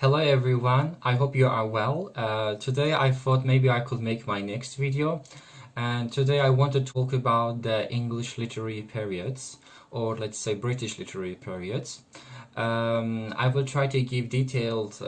Hello everyone, I hope you are well. Today I thought maybe I could make my next video, and today I want to talk about the English literary periods, or let's say British literary periods. I will try to give detailed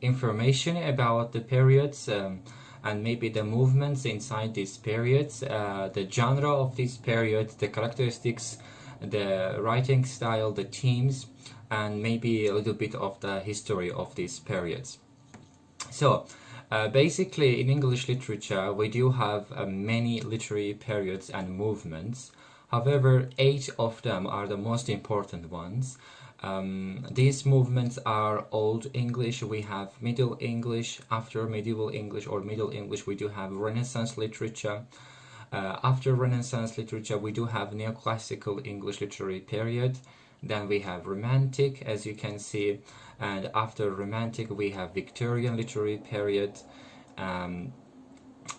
information about the periods and maybe the movements inside these periods, the genre of these periods, the characteristics, the writing style, the themes, and maybe a little bit of the history of these periods. So basically in English literature we do have many literary periods and movements. However, 8 of them are the most important ones. These movements are Old English, we have Middle English, after Medieval English or Middle English we do have Renaissance literature. After Renaissance literature we do have Neoclassical English literary period. Then we have Romantic, as you can see, and after Romantic we have Victorian literary period, and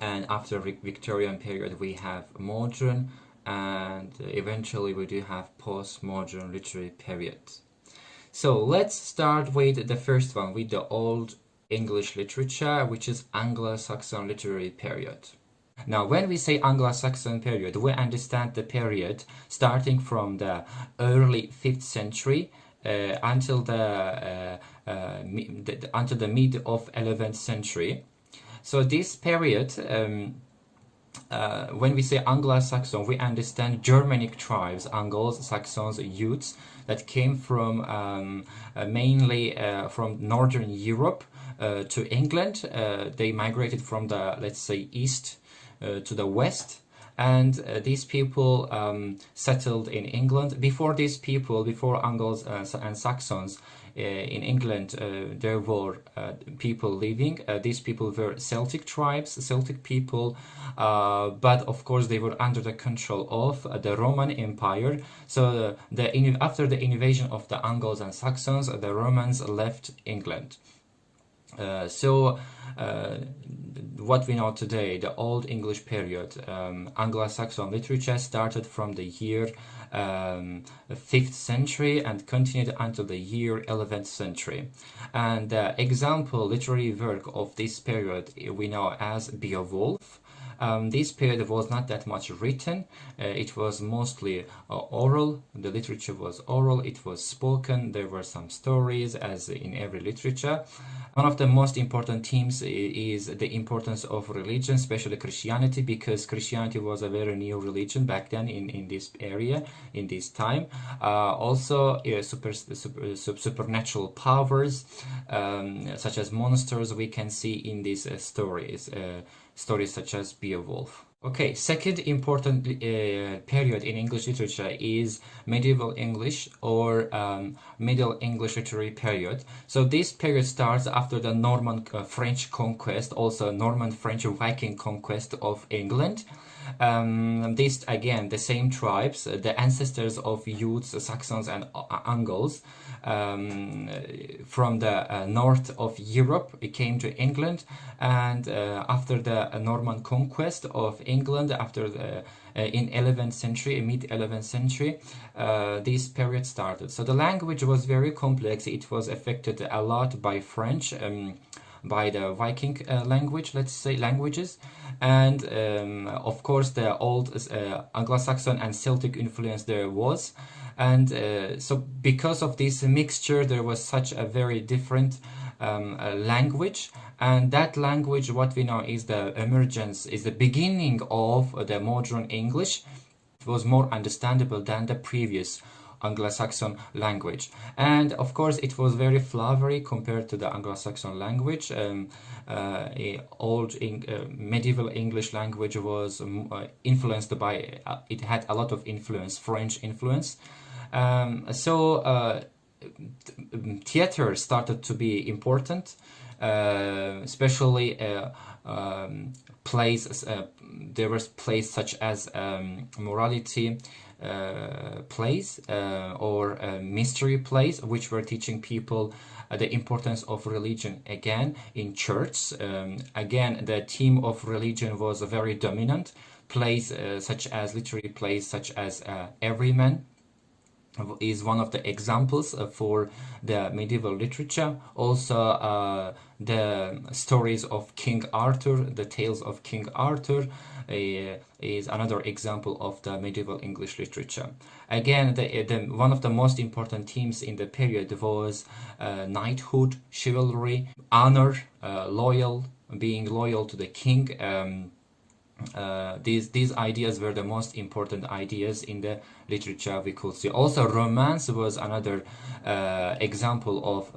after Victorian period we have Modern, and eventually we do have Postmodern literary period. So let's start with the first one, with the Old English literature, which is Anglo-Saxon literary period. Now, when we say Anglo-Saxon period, we understand the period starting from the early 5th century until the mid of 11th century. So this period, when we say Anglo-Saxon, we understand Germanic tribes, Angles, Saxons, youths that came from mainly from Northern Europe to England. They migrated from the, let's say, east to the west, and these people settled in England. Before these people, before Angles and Saxons in England, there were people living. These people were Celtic tribes, Celtic people, but of course they were under the control of the Roman Empire. So after the invasion of the Angles and Saxons, the Romans left England. What we know today, the Old English period, Anglo-Saxon literature started from the year 5th century and continued until the year 11th century. And the example literary work of this period we know as Beowulf. This period was not that much written, it was mostly oral, the literature was oral, it was spoken, there were some stories as in every literature. One of the most important themes is the importance of religion, especially Christianity, because Christianity was a very new religion back then in this area, in this time. Also supernatural powers, such as monsters, we can see in these stories. Stories such as Beowulf. Okay, second important period in English literature is Medieval English or Middle English literary period. So this period starts after the Norman French conquest, also Norman French Viking conquest of England. These again the same tribes, the ancestors of youths, Saxons and Angles, from the north of Europe came to England, and after the Norman conquest of England, after in 11th century, mid 11th century, this period started. So the language was very complex. It was affected a lot by French, by the Viking language, let's say, languages, and of course the old Anglo-Saxon and Celtic influence there was. And so because of this mixture there was such a very different language, and that language, what we know is the emergence, is the beginning of the modern English. It was more understandable than the previous Anglo-Saxon language, and of course it was very flowery compared to the Anglo-Saxon language. Medieval English language was influenced by, it had a lot of influence, French influence. Theater started to be important, especially plays. There was plays such as morality plays or mystery plays, which were teaching people the importance of religion again in church. Again, the theme of religion was very dominant. Plays such as literary plays such as Everyman, is one of the examples for the medieval literature. Also, the stories of King Arthur, the tales of King Arthur, is another example of the medieval English literature. Again, one of the most important themes in the period was knighthood, chivalry, honor, being loyal to the king. These ideas were the most important ideas in the literature we could see. Also, romance was another example of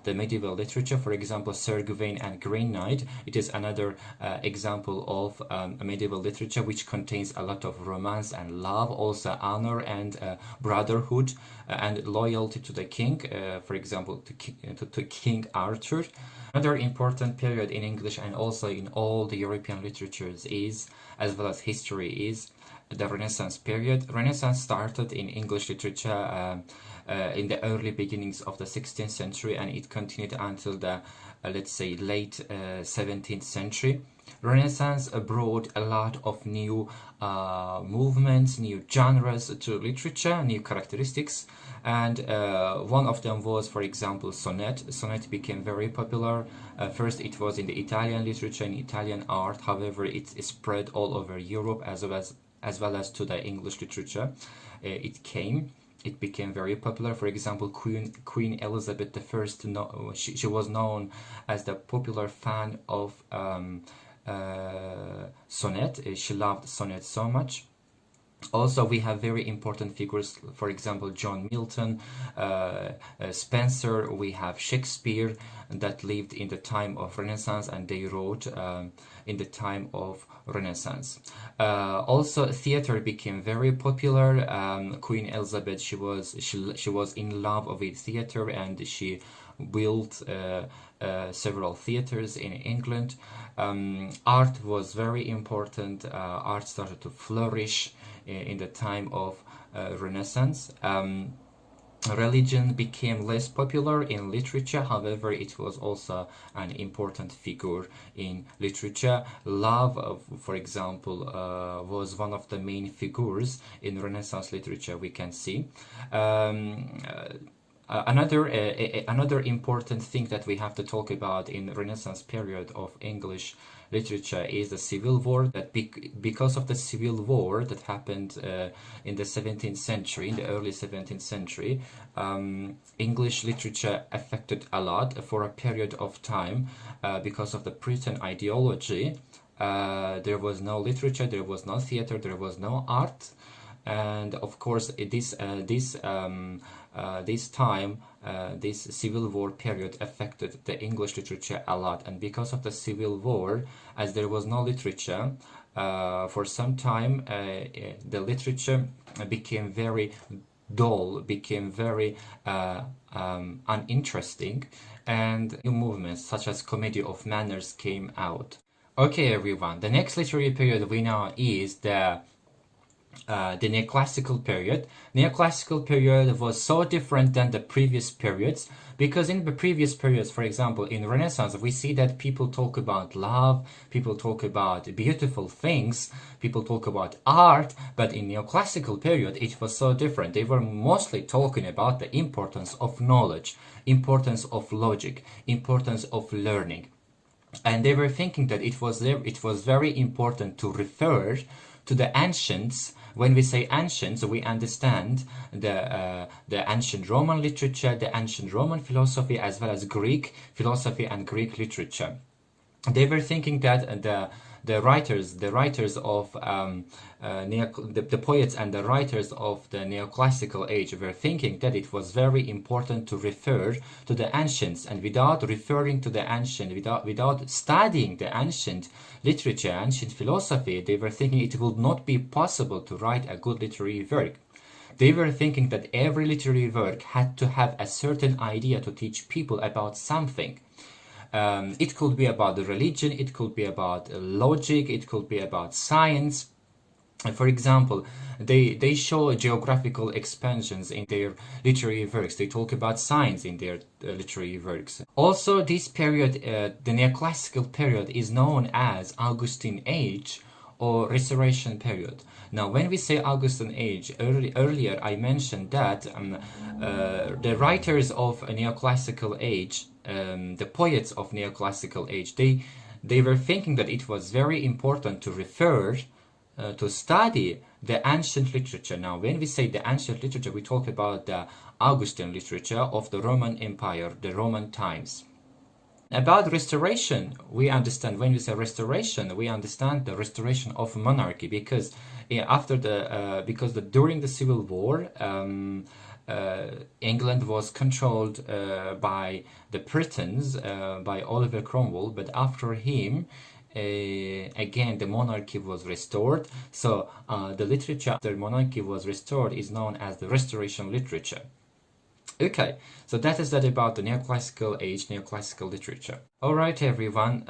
the medieval literature. For example, Sir Gawain and Green Knight. It is another example of medieval literature which contains a lot of romance and love, also honor and brotherhood and loyalty to the king. For example, to King Arthur. Another important period in English and also in all the European literatures is, as well as history, is the Renaissance period. Renaissance started in English literature in the early beginnings of the 16th century, and it continued until the, let's say, late 17th century. Renaissance brought a lot of new movements, new genres to literature, new characteristics, and one of them was, for example, sonnet. Sonnet became very popular. First it was in the Italian literature and Italian art, however it spread all over Europe as well as to the English literature. It became very popular. For example, Queen Elizabeth I, she was known as the popular fan of sonnet. She loved sonnet so much. Also, we have very important figures, for example, John Milton, Spenser, we have Shakespeare that lived in the time of Renaissance, and they wrote in the time of Renaissance. Also, theater became very popular. Queen Elizabeth, she was in love with theater, and she built several theaters in England. Art was very important. Art started to flourish in the time of Renaissance. Religion became less popular in literature, however it was also an important figure in literature. Love, for example, was one of the main figures in Renaissance literature, we can see. Another important thing that we have to talk about in the Renaissance period of English literature is the Civil War. That because of the Civil War that happened in the 17th century, in the early 17th century, English literature affected a lot for a period of time because of the Puritan ideology. There was no literature, there was no theater, there was no art. And of course, this Civil War period affected the English literature a lot. And because of the Civil War, as there was no literature, for some time the literature became very dull, became very uninteresting, and new movements such as comedy of manners came out. Okay, everyone, the next literary period we know is the Neoclassical Period. Neoclassical Period was so different than the previous periods because in the previous periods, for example, in Renaissance, we see that people talk about love, people talk about beautiful things, people talk about art, but in Neoclassical Period, it was so different. They were mostly talking about the importance of knowledge, importance of logic, importance of learning. And they were thinking that it was very important to refer to the ancients. When we say ancients, we understand the ancient Roman literature, the ancient Roman philosophy, as well as Greek philosophy and Greek literature. They were thinking that the writers of the poets and the writers of the neoclassical age were thinking that it was very important to refer to the ancients, and without referring to the ancient, without studying the ancient literature, ancient philosophy, they were thinking it would not be possible to write a good literary work. They were thinking that every literary work had to have a certain idea to teach people about something. It could be about the religion, it could be about logic, it could be about science. For example, they show geographical expansions in their literary works. They talk about science in their literary works. Also, this period, the Neoclassical Period, is known as Augustan Age or Restoration period. Now, when we say Augustan age, earlier I mentioned that the writers of a neoclassical age, the poets of neoclassical age, they were thinking that it was very important to refer to study the ancient literature. Now, when we say the ancient literature, we talk about the Augustan literature of the Roman Empire, the Roman times. About restoration, we understand, when we say restoration, we understand the restoration of monarchy, because during the Civil War, England was controlled by the Britons, by Oliver Cromwell, but after him, again, the monarchy was restored. So the literature after monarchy was restored is known as the Restoration literature. Okay, so that is that about the neoclassical age, neoclassical literature. Alright everyone,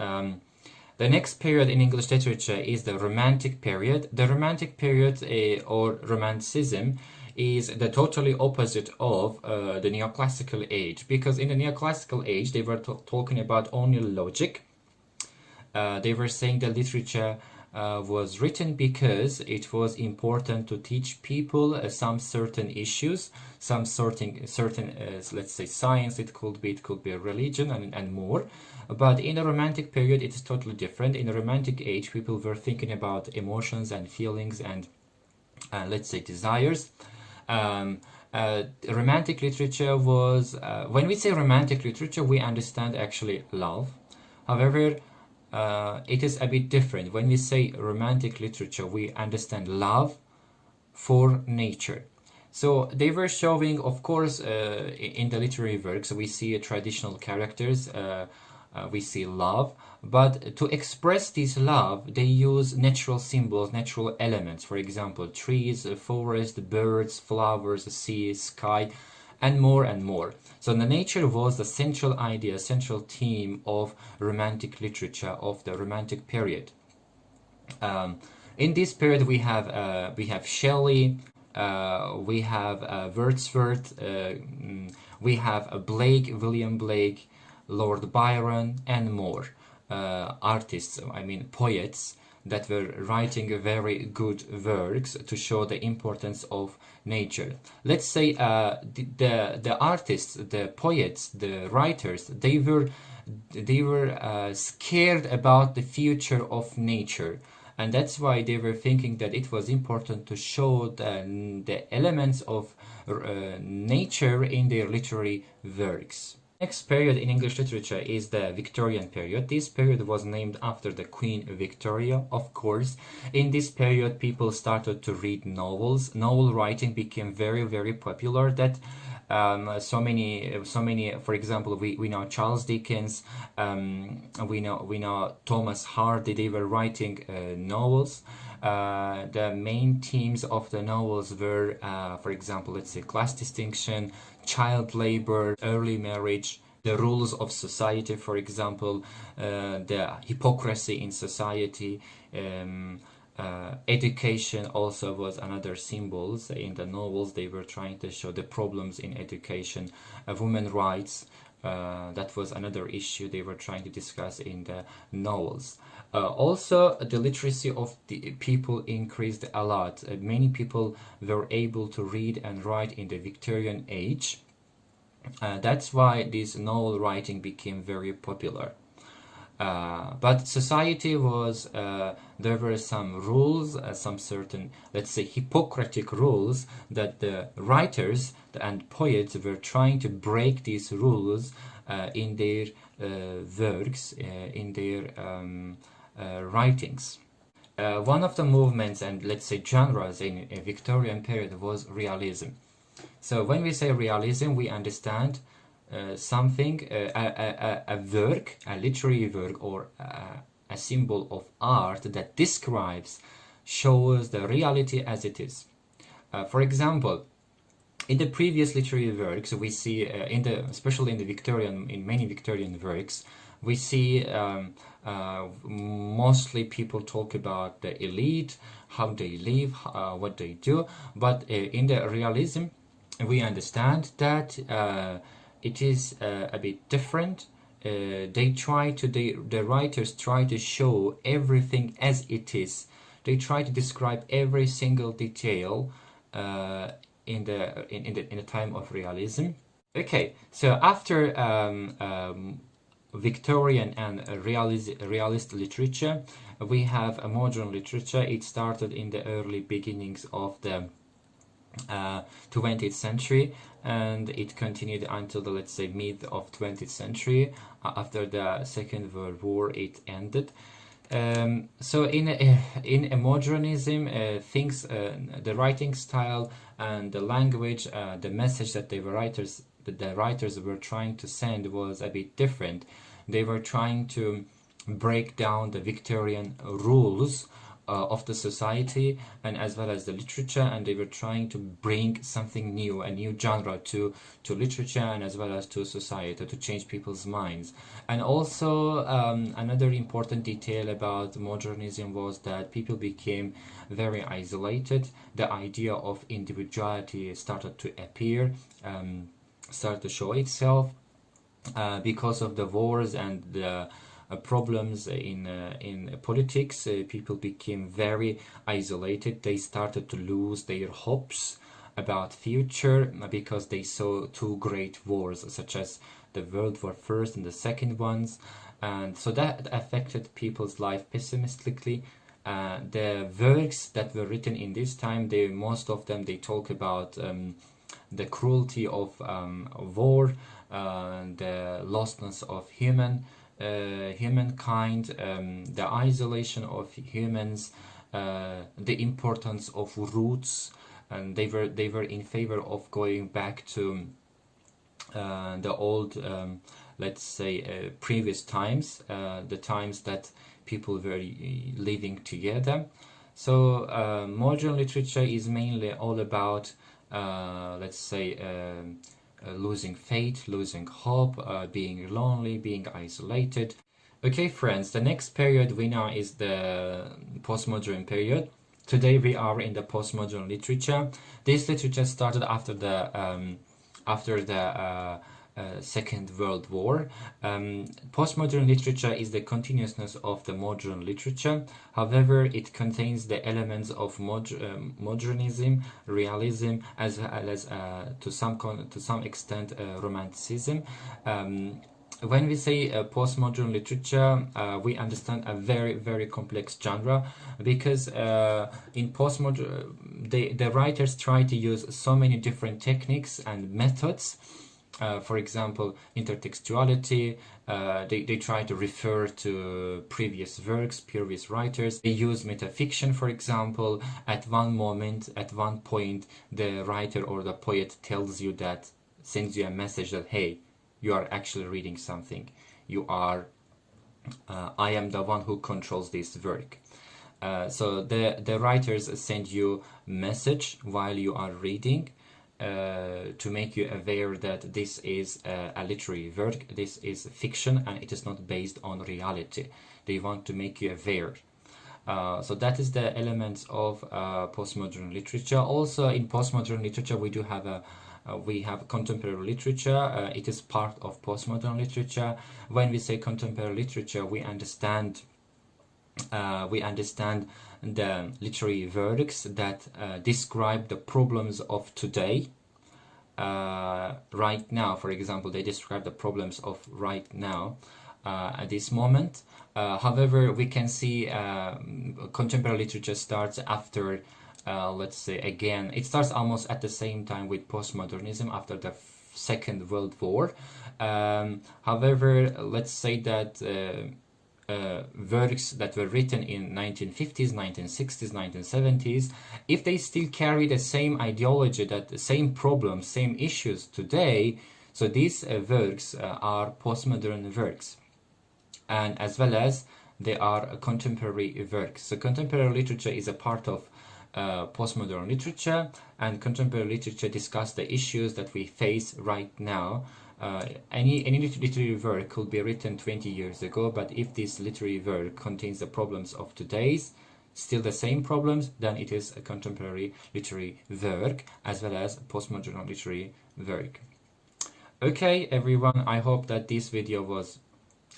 the next period in English literature is the Romantic period. The Romantic period, or Romanticism, is the totally opposite of the neoclassical age, because in the neoclassical age they were talking about only logic. They were saying that literature was written because it was important to teach people some certain issues, some certain let's say science, it could be religion and more. But in the Romantic period it is totally different. In the Romantic age people were thinking about emotions and feelings and let's say desires. Romantic literature was, when we say romantic literature, we understand actually love. However, it is a bit different. When we say romantic literature, we understand love for nature. So they were showing, of course, in the literary works, we see traditional characters, we see love, but to express this love, they use natural symbols, natural elements. For example, trees, forest, birds, flowers, sea, sky, and more and more. So the nature was the central idea, central theme of romantic literature, of the Romantic period. In this period we have Shelley, we have Wordsworth, we have William Blake, Lord Byron, and more artists, I mean poets, that were writing very good works to show the importance of nature. Let's say the artists, the poets, the writers, they were scared about the future of nature, and that's why they were thinking that it was important to show the elements of nature in their literary works. Next period in English literature is the Victorian period. This period was named after the Queen Victoria, of course. In this period, people started to read novels. Novel writing became very, very popular. That so many. For example, we know Charles Dickens. We know Thomas Hardy. They were writing novels. The main themes of the novels were, for example, let's say class distinction, child labor, early marriage, the rules of society, for example, the hypocrisy in society, education also was another symbols in the novels. They were trying to show the problems in education, women's rights. That was another issue they were trying to discuss in the novels. Also, the literacy of the people increased a lot. Many people were able to read and write in the Victorian age. That's why this novel writing became very popular. But society was, there were some rules, some certain, let's say, Hippocratic rules that the writers and poets were trying to break these rules in their works, in their writings. One of the movements and, let's say, genres in a Victorian period was realism. So when we say realism, we understand something, a work, a literary work, or a symbol of art that describes, shows the reality as it is. For example, in the previous literary works, we see, especially in many Victorian works, we see mostly people talk about the elite, how they live, what they do, but in the realism, we understand that it is a bit different. The writers try to show everything as it is, they try to describe every single detail in the time of realism. Okay, so after Victorian and realist literature, we have a modern literature. It started in the early beginnings of the 20th century, and it continued until the, let's say, mid of 20th century. After the Second World War, it ended. So in modernism, the writing style and the language, the message that the writers were trying to send was a bit different. They were trying to break down the Victorian rules of the society and as well as the literature, and they were trying to bring something new, a new genre to literature and as well as to society, to change people's minds. And also another important detail about modernism was that people became very isolated. The idea of individuality started to appear, started to show itself because of the wars and the problems in politics. People became very isolated. They started to lose their hopes about future because they saw two great wars, such as the World War First and the second ones, and so that affected people's life pessimistically. The works that were written in this time, most of them they talk about the cruelty of war, the lostness of humankind, the isolation of humans, the importance of roots, and they were in favor of going back to the old, let's say, previous times, the times that people were living together. So modern literature is mainly all about, let's say, losing faith, losing hope, being lonely, being isolated. Okay, friends, the next period we know is the postmodern period. Today we are in the postmodern literature. This literature started after the Second World War. Postmodern literature is the continuousness of the modern literature. However, it contains the elements of modernism, realism, as well as to some extent romanticism. When we say postmodern literature, we understand a very, very complex genre, because in postmodern, the writers try to use so many different techniques and methods. For example, intertextuality, they try to refer to previous works, previous writers. They use metafiction, for example. At one moment, at one point, the writer or the poet tells you that, sends you a message that, hey, you are actually reading something. You are, I am the one who controls this work. So the writers send you message while you are reading, to make you aware that this is a literary work, this is fiction, and it is not based on reality. They want to make you aware. So that is the elements of postmodern literature. Also, in postmodern literature, we have contemporary literature. It is part of postmodern literature. When we say contemporary literature, we understand the literary works that describe the problems of today, right now. For example, they describe the problems of right now, at this moment. However, we can see contemporary literature starts after, let's say, again, it starts almost at the same time with postmodernism, after the Second World War. However, let's say that works that were written in 1950s, 1960s, 1970s, if they still carry the same ideology, that the same problems, same issues today, so these works are postmodern works, and as well as they are contemporary works. So contemporary literature is a part of postmodern literature, and contemporary literature discuss the issues that we face right now. Any literary work could be written 20 years ago, but if this literary work contains the problems of today's, still the same problems, then it is a contemporary literary work as well as postmodern literary work. Okay, everyone, I hope that this video was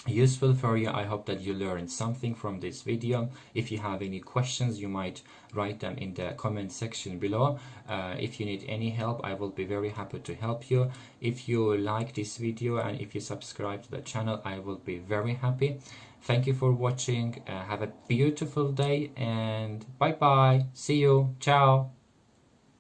useful for you. I hope that you learned something from this video. If you have any questions, you might write them in the comment section below. If you need any help, I will be very happy to help you. If you like this video and if you subscribe to the channel, I will be very happy. Thank you for watching. Have a beautiful day and bye bye. See you. Ciao.